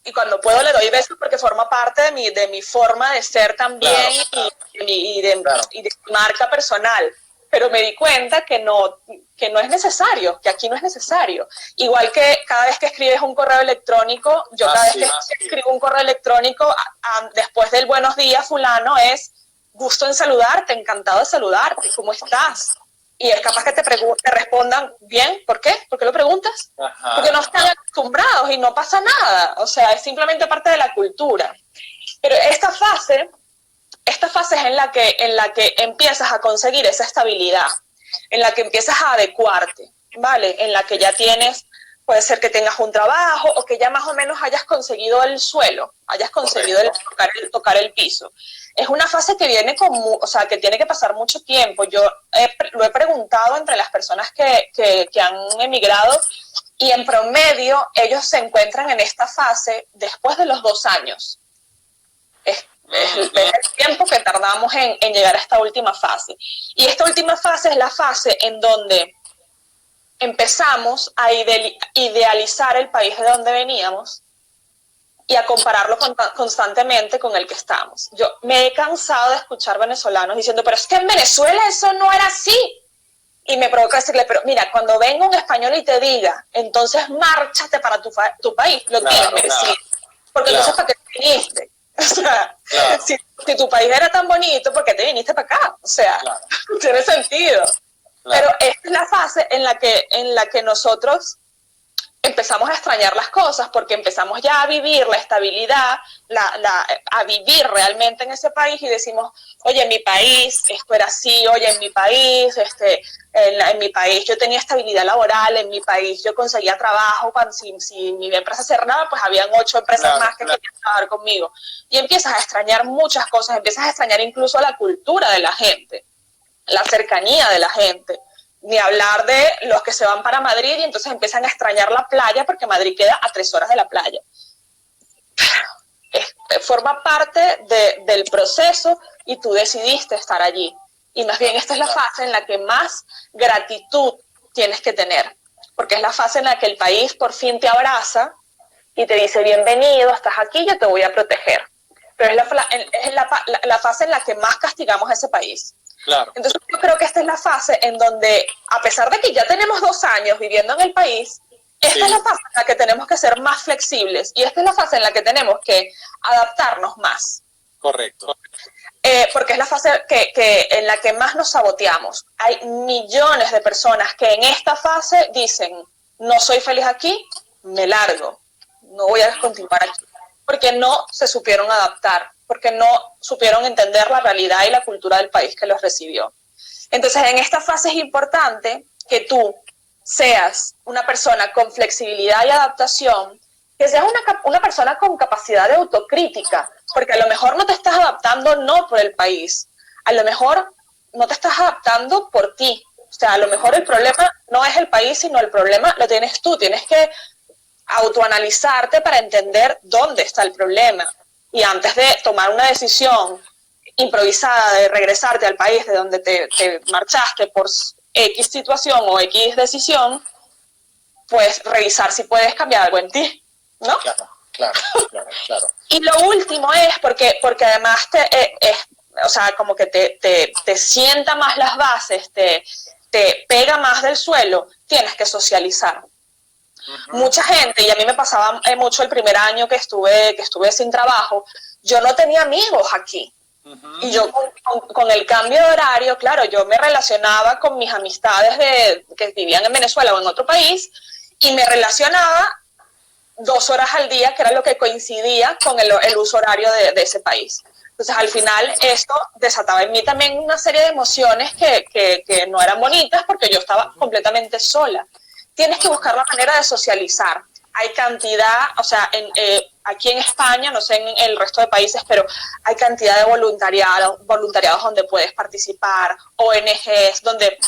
Y cuando puedo le doy besos porque forma parte de mi forma de ser también, claro. y de mi marca personal. pero me di cuenta que no es necesario, que aquí no es necesario. Igual que cada vez que escribes un correo electrónico, yo cada vez que escribo un correo electrónico, después del buenos días fulano, es gusto en saludarte, encantado de saludarte, ¿cómo estás? Y es capaz que te respondan bien. ¿Por qué? ¿Por qué lo preguntas? Ajá. Porque no están acostumbrados y no pasa nada. O sea, es simplemente parte de la cultura. Pero esta fase es en la que empiezas a conseguir esa estabilidad, en la que empiezas a adecuarte, ¿vale? En la que ya tienes, puede ser que tengas un trabajo o que ya más o menos hayas conseguido el suelo, hayas conseguido tocar el piso. Es una fase que viene que tiene que pasar mucho tiempo. Yo lo he preguntado entre las personas que han emigrado y en promedio ellos se encuentran en esta fase después de los 2 años. Es el tiempo que tardamos en llegar a esta última fase. Y esta última fase es la fase en donde empezamos a idealizar el país de donde veníamos y a compararlo constantemente con el que estamos. Yo me he cansado de escuchar venezolanos diciendo, pero es que en Venezuela eso no era así. Y me provoca decirle, pero mira, cuando venga un español y te diga, entonces márchate para tu país, lo tienes que decir. Porque entonces, ¿para qué te viniste? O sea, si tu país era tan bonito, ¿por qué te viniste para acá? O sea, tiene sentido. Pero esta es la fase en la que nosotros empezamos a extrañar las cosas, porque empezamos ya a vivir la estabilidad, a vivir realmente en ese país y decimos, oye, en mi país esto era así, oye, en mi país, en mi país yo tenía estabilidad laboral, en mi país yo conseguía trabajo, si mi empresa cerraba, pues habían 8 empresas más que querían trabajar conmigo. Y empiezas a extrañar muchas cosas, empiezas a extrañar incluso la cultura de la gente, la cercanía de la gente. Ni hablar de los que se van para Madrid y entonces empiezan a extrañar la playa porque Madrid queda a 3 horas de la playa. Forma parte del proceso y tú decidiste estar allí. Y más bien esta es la fase en la que más gratitud tienes que tener, porque es la fase en la que el país por fin te abraza y te dice, bienvenido, estás aquí, yo te voy a proteger. Pero es la fase en la que más castigamos a ese país. Claro. Entonces yo creo que esta es la fase en donde, a pesar de que ya tenemos 2 años viviendo en el país, esta es la fase en la que tenemos que ser más flexibles y esta es la fase en la que tenemos que adaptarnos más. Correcto. Porque es la fase en la que más nos saboteamos. Hay millones de personas que en esta fase dicen, no soy feliz aquí, me largo, no voy a continuar aquí, porque no se supieron adaptar, porque no supieron entender la realidad y la cultura del país que los recibió. Entonces, en esta fase es importante que tú seas una persona con flexibilidad y adaptación, que seas una persona con capacidad de autocrítica, porque a lo mejor no te estás adaptando no por el país, a lo mejor no te estás adaptando por ti. O sea, a lo mejor el problema no es el país, sino el problema lo tienes tú. Tienes que autoanalizarte para entender dónde está el problema. Y antes de tomar una decisión improvisada de regresarte al país de donde te marchaste por X situación o X decisión, pues revisar si puedes cambiar algo en ti, ¿no? Claro. Y lo último es, porque además o sea, como que te sienta más las bases, te pega más del suelo, tienes que socializar. Mucha gente, y a mí me pasaba mucho el primer año que estuve sin trabajo, yo no tenía amigos aquí. Y yo con el cambio de horario, claro, yo me relacionaba con mis amistades que vivían en Venezuela o en otro país, y me relacionaba 2 horas al día, que era lo que coincidía con el uso horario de ese país. Entonces, al final, esto desataba en mí también una serie de emociones que no eran bonitas porque yo estaba completamente sola. Tienes que buscar la manera de socializar. Hay cantidad, o sea, aquí en España, no sé en el resto de países, pero hay cantidad de voluntariados donde puedes participar, ONGs, donde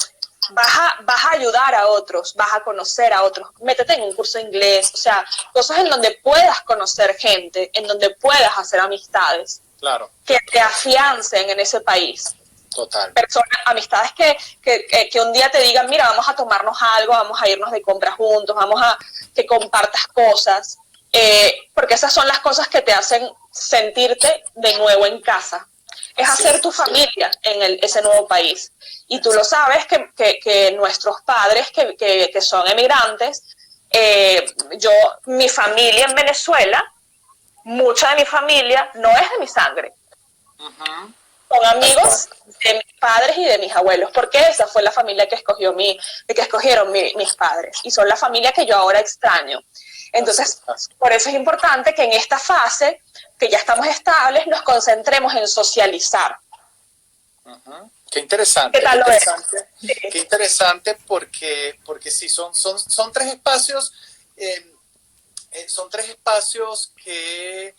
vas a ayudar a otros, vas a conocer a otros, métete en un curso de inglés, o sea, cosas en donde puedas conocer gente, en donde puedas hacer amistades, que te afiancen en ese país. Total. Amistades que un día te digan, mira, vamos a tomarnos algo, vamos a irnos de compra juntos, vamos a que compartas cosas, porque esas son las cosas que te hacen sentirte de nuevo en casa. es hacer tu familia en ese nuevo país. Y tú lo sabes que nuestros padres que son emigrantes, mi familia en Venezuela, mucha de mi familia no es de mi sangre. Ujú. Son amigos de mis padres y de mis abuelos, porque esa fue la familia que escogieron mis padres, y son la familia que yo ahora extraño. Entonces, por eso es importante que en esta fase, que ya estamos estables, nos concentremos en socializar. Ujú. Qué interesante, ¿Qué tal lo es? qué interesante porque sí, son tres espacios, son tres espacios que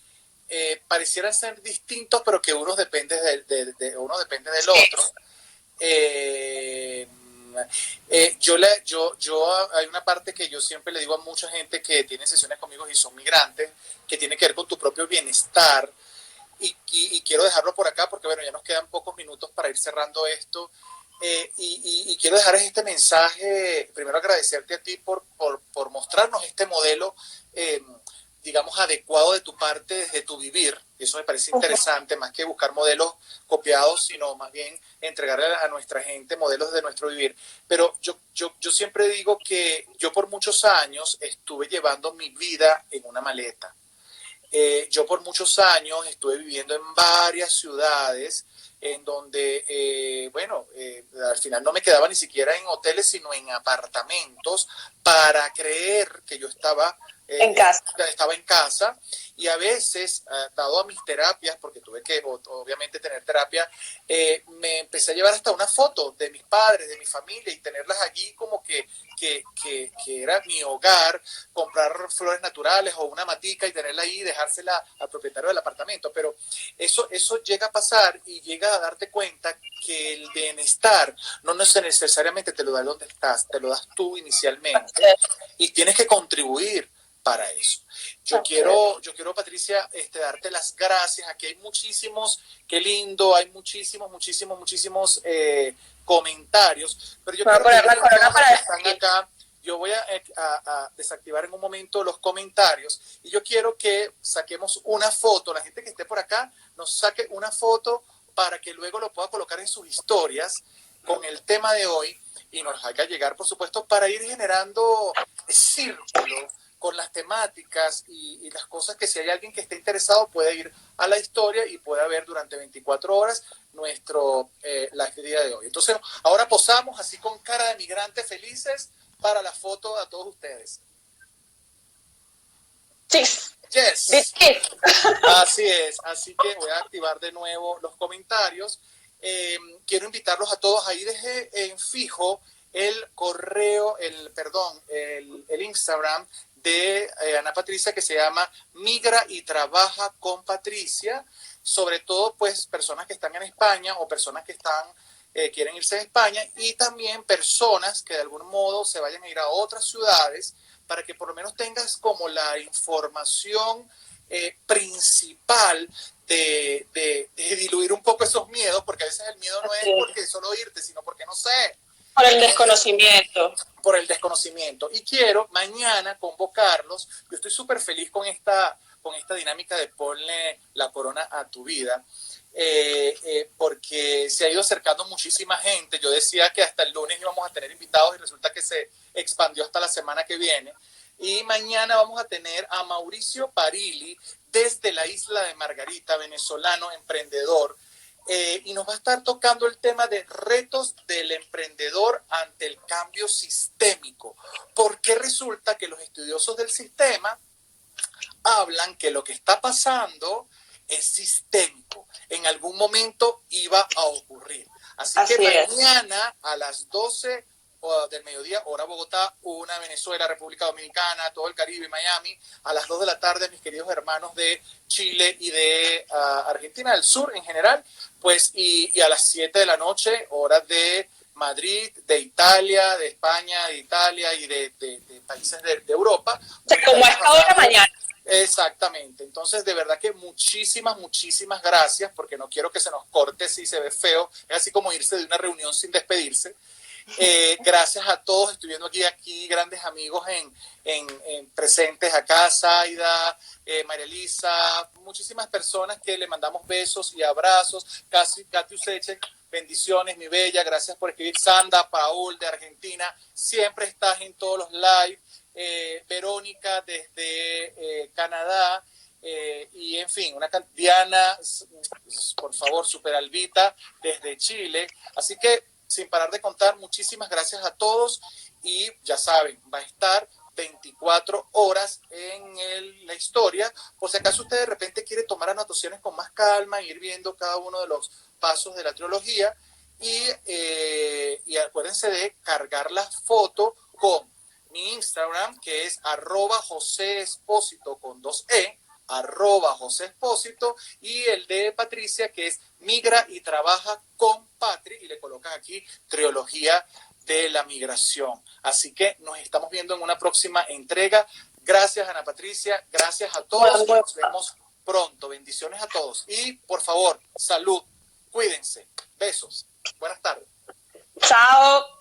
parecieran ser distintos, pero que uno depende uno depende del otro. Hay una parte que yo siempre le digo a mucha gente que tiene sesiones conmigo y son migrantes, que tiene que ver con tu propio bienestar. Y quiero dejarlo por acá porque, bueno, ya nos quedan pocos minutos para ir cerrando esto. Y quiero dejar este mensaje, primero agradecerte a ti por mostrarnos este modelo, digamos, adecuado de tu parte desde tu vivir. Eso me parece interesante, más que buscar modelos copiados, sino más bien entregarle a nuestra gente modelos de nuestro vivir. Pero yo siempre digo que yo por muchos años estuve llevando mi vida en una maleta. Yo por muchos años estuve viviendo en varias ciudades en donde, al final no me quedaba ni siquiera en hoteles, sino en apartamentos para creer que yo estaba en casa. Y a veces, dado a mis terapias, porque tuve que obviamente tener terapia, me empecé a llevar hasta una foto de mis padres, de mi familia, y tenerlas allí como que era mi hogar, comprar flores naturales o una matica y tenerla ahí y dejársela al propietario del apartamento. Pero eso llega a pasar y llega a darte cuenta que el bienestar no necesariamente te lo da donde estás, te lo das tú inicialmente y tienes que contribuir para eso. Yo quiero, Patricia, darte las gracias. Aquí hay muchísimos, qué lindo, hay muchísimos comentarios, pero yo voy a poner la corona para están acá. Yo voy a desactivar en un momento los comentarios y yo quiero que saquemos una foto. La gente que esté por acá nos saque una foto para que luego lo pueda colocar en sus historias con el tema de hoy y nos haga llegar, por supuesto, para ir generando círculo con las temáticas y las cosas que si hay alguien que esté interesado puede ir a la historia y pueda ver durante 24 horas nuestro la día de hoy. Entonces, ahora posamos así con cara de migrantes felices para la foto a todos ustedes. Yes. Así es, así que voy a activar de nuevo los comentarios. Quiero invitarlos a todos, ahí dejé en fijo el correo, el Instagram de Ana Patricia, que se llama Migra y Trabaja con Patricia. Sobre todo, pues, personas que están en España o personas que quieren irse a España, y también personas que de algún modo se vayan a ir a otras ciudades, para que por lo menos tengas como la información principal de diluir un poco esos miedos, porque a veces el miedo no es porque solo irte, sino porque no sé. Por el desconocimiento. Por el desconocimiento. Y quiero mañana convocarlos. Yo estoy súper feliz con esta dinámica de ponle la corona a tu vida, porque se ha ido acercando muchísima gente. Yo decía que hasta el lunes íbamos a tener invitados y resulta que se expandió hasta la semana que viene. Y mañana vamos a tener a Mauricio Parili desde la isla de Margarita, venezolano, emprendedor. Y nos va a estar tocando el tema de retos del emprendedor ante el cambio sistémico. Porque resulta que los estudiosos del sistema hablan que lo que está pasando es sistémico. En algún momento iba a ocurrir. Así que mañana a las 12 del mediodía, hora Bogotá, 1 Venezuela, República Dominicana, todo el Caribe, Miami, a las 2 de la tarde, mis queridos hermanos de Chile y de Argentina, del sur en general, pues, y a las 7 de la noche, hora de Madrid, de Italia, de España, de Italia y de países de Europa. O sea, como a esta hora mañana. Exactamente. Entonces, de verdad que muchísimas gracias, porque no quiero que se nos corte si se ve feo. Es así como irse de una reunión sin despedirse. Gracias a todos, estoy viendo aquí grandes amigos en presentes acá, Zaida, María Elisa, muchísimas personas que le mandamos besos y abrazos. Katy Useche, bendiciones, mi bella, gracias por escribir. Sanda, Paul de Argentina, siempre estás en todos los live. Verónica desde Canadá, y en fin, Diana, por favor, Super Albita desde Chile. Así que, sin parar de contar, muchísimas gracias a todos, y ya saben, va a estar 24 horas en la historia, por si acaso usted de repente quiere tomar anotaciones con más calma, ir viendo cada uno de los pasos de la trilogía, y acuérdense de cargar la foto con mi Instagram, que es @joseespósito con 2E, @joseespósito, y el de Patricia, que es migra y trabaja con Patri, y le colocas aquí trilogía de la migración. Así que nos estamos viendo en una próxima entrega. Gracias, Ana Patricia, gracias a todos, y nos vemos pronto. Bendiciones a todos, y por favor, salud, cuídense, besos, buenas tardes. Chao.